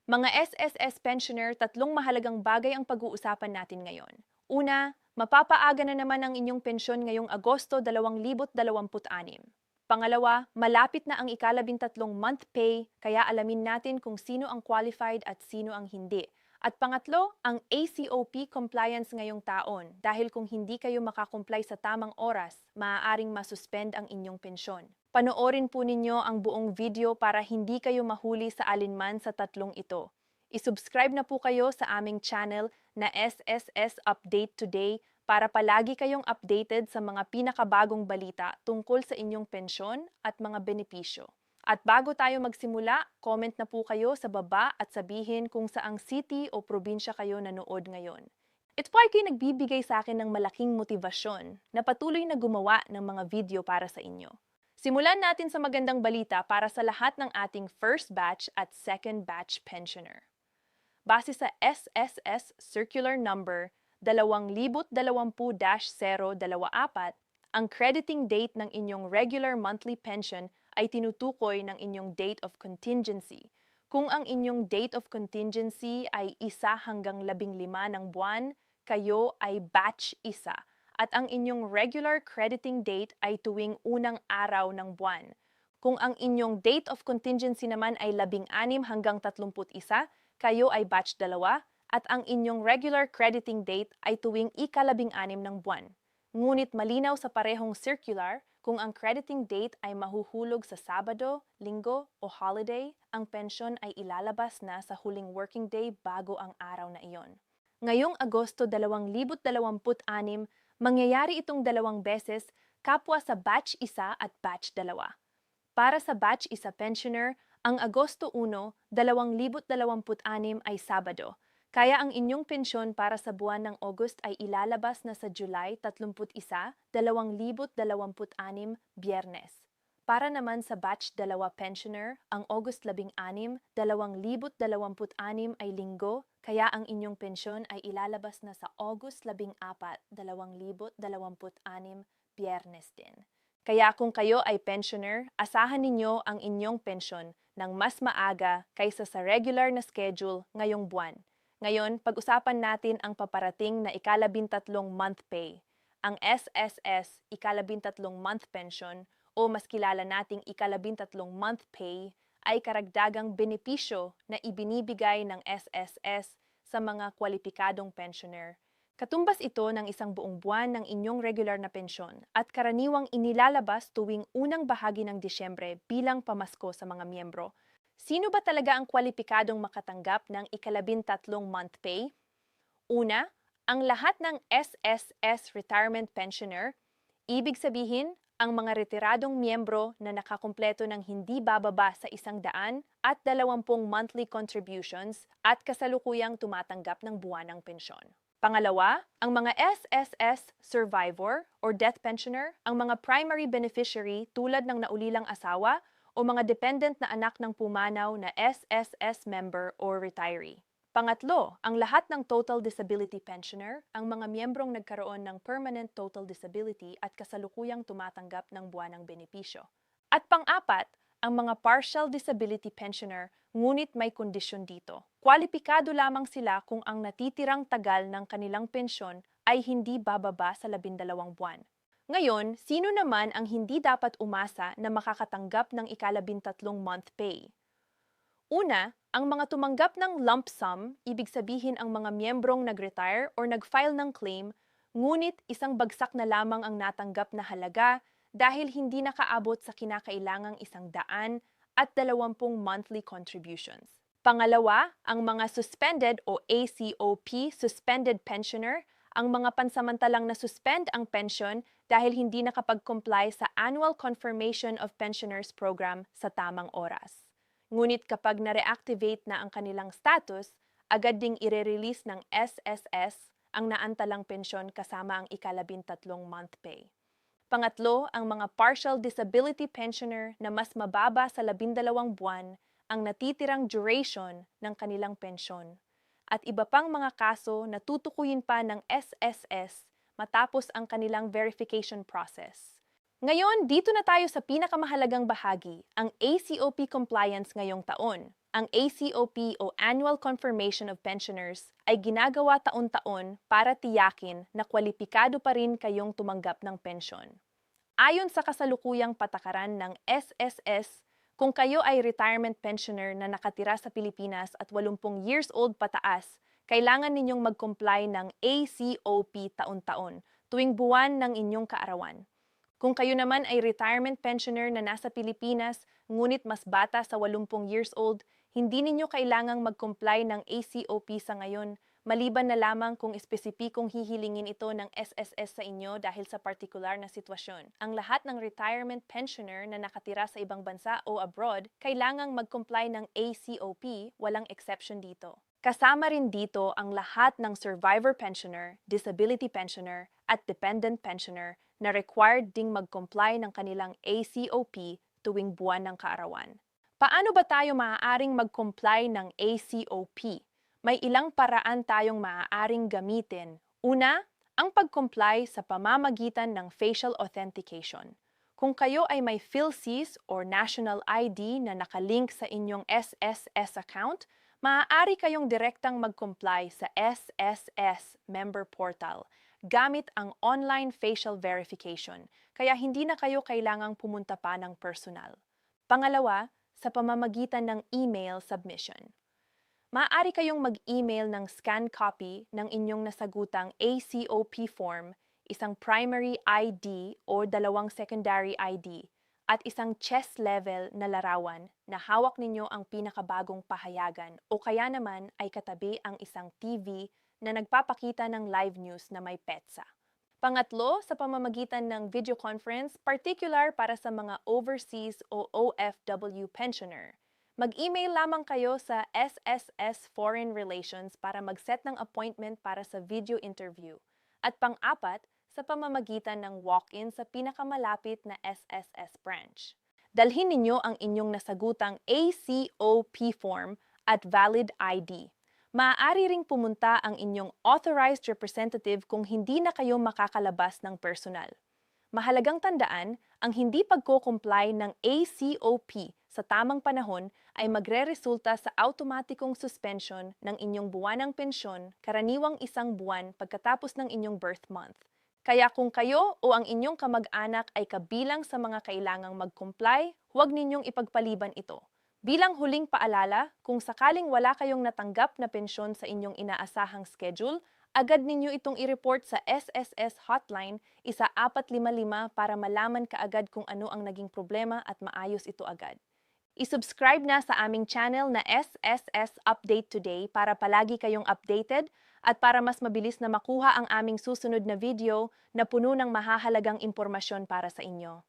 Mga SSS pensioner, tatlong mahalagang bagay ang pag-uusapan natin ngayon. Una, mapapaaga na naman ang inyong pensyon ngayong Agosto 2026. Pangalawa, malapit na ang ikalabintatlong month pay, kaya alamin natin kung sino ang qualified at sino ang hindi. At pangatlo, ang ACOP compliance ngayong taon dahil kung hindi kayo makakomply sa tamang oras, maaaring masuspend ang inyong pensyon. Panoorin po ninyo ang buong video para hindi kayo mahuli sa alinman sa tatlong ito. I-subscribe na po kayo sa aming channel na SSS Update Today para palagi kayong updated sa mga pinakabagong balita tungkol sa inyong pensyon at mga benepisyo. At bago tayo magsimula, comment na po kayo sa baba at sabihin kung saang city o probinsya kayo nanood ngayon. Ito po ay nagbibigay sa akin ng malaking motibasyon na patuloy na gumawa ng mga video para sa inyo. Simulan natin sa magandang balita para sa lahat ng ating first batch at second batch pensioner. Base sa SSS Circular Number 2020-024, ang crediting date ng inyong regular monthly pension ay tinutukoy ng inyong date of contingency. Kung ang inyong date of contingency ay 1 hanggang 15 ng buwan, kayo ay batch 1. At ang inyong regular crediting date ay tuwing unang araw ng buwan. Kung ang inyong date of contingency naman ay 16 hanggang 31, kayo ay batch 2, at ang inyong regular crediting date ay tuwing ika-16 ng buwan. Ngunit malinaw sa parehong circular, kung ang crediting date ay mahuhulog sa Sabado, Linggo o holiday, ang pensyon ay ilalabas na sa huling working day bago ang araw na iyon. Ngayong Agosto 2026, mangyayari itong 2 beses, kapwa sa batch 1 at batch 2. Para sa batch 1 pensioner, ang Agosto 1, 2026 ay Sabado, kaya ang inyong pensyon para sa buwan ng August ay ilalabas na sa July 31, 2026, Biyernes. Para naman sa batch 2 pensioner, ang August 16, 2026 ay Linggo, kaya ang inyong pensyon ay ilalabas na sa August 14, 2026, Biyernes din. Kaya kung kayo ay pensioner, asahan ninyo ang inyong pensyon ng mas maaga kaysa sa regular na schedule ngayong buwan. Ngayon, pag-usapan natin ang paparating na ikalabintatlong month pay. Ang SSS ikalabintatlong month pension o mas kilala nating ikalabintatlong month pay ay karagdagang benepisyo na ibinibigay ng SSS sa mga kwalipikadong pensioner. Katumbas ito ng isang buong buwan ng inyong regular na pensyon at karaniwang inilalabas tuwing unang bahagi ng Disyembre bilang pamasko sa mga miyembro. Sino ba talaga ang kwalipikadong makatanggap ng ikalabintatlong month pay? Una, ang lahat ng SSS retirement pensioner, ibig sabihin, ang mga retiradong miyembro na nakakumpleto ng hindi bababa sa 100 at 20 monthly contributions at kasalukuyang tumatanggap ng buwanang pensyon. Pangalawa, ang mga SSS survivor or death pensioner, ang mga primary beneficiary tulad ng naulilang asawa o mga dependent na anak ng pumanaw na SSS member or retiree. Pangatlo, ang lahat ng total disability pensioner, ang mga miyembrong nagkaroon ng permanent total disability at kasalukuyang tumatanggap ng buwanang benepisyo. At pang-apat, ang mga partial disability pensioner, ngunit may kondisyon dito. Kwalipikado lamang sila kung ang natitirang tagal ng kanilang pensyon ay hindi bababa sa 12 buwan. Ngayon, sino naman ang hindi dapat umasa na makakatanggap ng ikalabintatlong month pay? Una, ang mga tumanggap ng lump sum, ibig sabihin ang mga miyembrong nag-retire or nag-file ng claim, ngunit isang bagsak na lamang ang natanggap na halaga dahil hindi nakaabot sa kinakailangang 100 at 20 monthly contributions. Pangalawa, ang mga suspended o ACOP suspended pensioner, ang mga pansamantalang na-suspend ang pension dahil hindi nakapag-comply sa Annual Confirmation of Pensioners Program sa tamang oras. Ngunit kapag na-reactivate na ang kanilang status, agad ding ire-release ng SSS ang naantalang pensyon kasama ang ikalabintatlong month pay. Pangatlo, ang mga partial disability pensioner na mas mababa sa 12 buwan ang natitirang duration ng kanilang pensyon. At iba pang mga kaso na tutukuyin pa ng SSS matapos ang kanilang verification process. Ngayon, dito na tayo sa pinakamahalagang bahagi, ang ACOP compliance ngayong taon. Ang ACOP o Annual Confirmation of Pensioners ay ginagawa taon-taon para tiyakin na kwalipikado pa rin kayong tumanggap ng pensyon. Ayon sa kasalukuyang patakaran ng SSS, kung kayo ay retirement pensioner na nakatira sa Pilipinas at 80 years old pataas, kailangan ninyong mag-comply ng ACOP taon-taon tuwing buwan ng inyong kaarawan. Kung kayo naman ay retirement pensioner na nasa Pilipinas, ngunit mas bata sa 80 years old, hindi ninyo kailangang mag-comply ng ACOP sa ngayon, maliban na lamang kung espesipikong hihilingin ito ng SSS sa inyo dahil sa partikular na sitwasyon. Ang lahat ng retirement pensioner na nakatira sa ibang bansa o abroad, kailangang mag-comply ng ACOP, walang exception dito. Kasama rin dito ang lahat ng survivor pensioner, disability pensioner, at dependent pensioner na required ding mag-comply ng kanilang ACOP tuwing buwan ng kaarawan. Paano ba tayo maaaring mag-comply ng ACOP? May ilang paraan tayong maaaring gamitin. Una, ang pag-comply sa pamamagitan ng facial authentication. Kung kayo ay may PhilSys or National ID na nakalink sa inyong SSS account, maaari kayong direktang mag-comply sa SSS member portal gamit ang online facial verification, kaya hindi na kayo kailangang pumunta pa ng personal. Pangalawa, sa pamamagitan ng email submission. Maaari kayong mag-email ng scan copy ng inyong nasagutang ACOP form, isang primary ID o dalawang secondary ID, at isang chest level na larawan na hawak ninyo ang pinakabagong pahayagan o kaya naman ay katabi ang isang TV na nagpapakita ng live news na may petsa. Pangatlo, sa pamamagitan ng video conference, particular para sa mga overseas o OFW pensioner. Mag-email lamang kayo sa SSS Foreign Relations para mag-set ng appointment para sa video interview. At pang-apat, sa pamamagitan ng walk-in sa pinakamalapit na SSS branch. Dalhin ninyo ang inyong nasagutang ACOP form at valid ID. Maaari ring pumunta ang inyong authorized representative kung hindi na kayo makakalabas ng personal. Mahalagang tandaan, ang hindi pagko-comply ng ACOP sa tamang panahon ay magreresulta sa automatikong suspension ng inyong buwanang pensyon karaniwang 1 buwan pagkatapos ng inyong birth month. Kaya kung kayo o ang inyong kamag-anak ay kabilang sa mga kailangang mag-comply, huwag ninyong ipagpaliban ito. Bilang huling paalala, kung sakaling wala kayong natanggap na pensyon sa inyong inaasahang schedule, agad ninyo itong i-report sa SSS Hotline 1455 para malaman kaagad kung ano ang naging problema at maayos ito agad. I-subscribe na sa aming channel na SSS Update Today para palagi kayong updated at para mas mabilis na makuha ang aming susunod na video na puno ng mahahalagang impormasyon para sa inyo.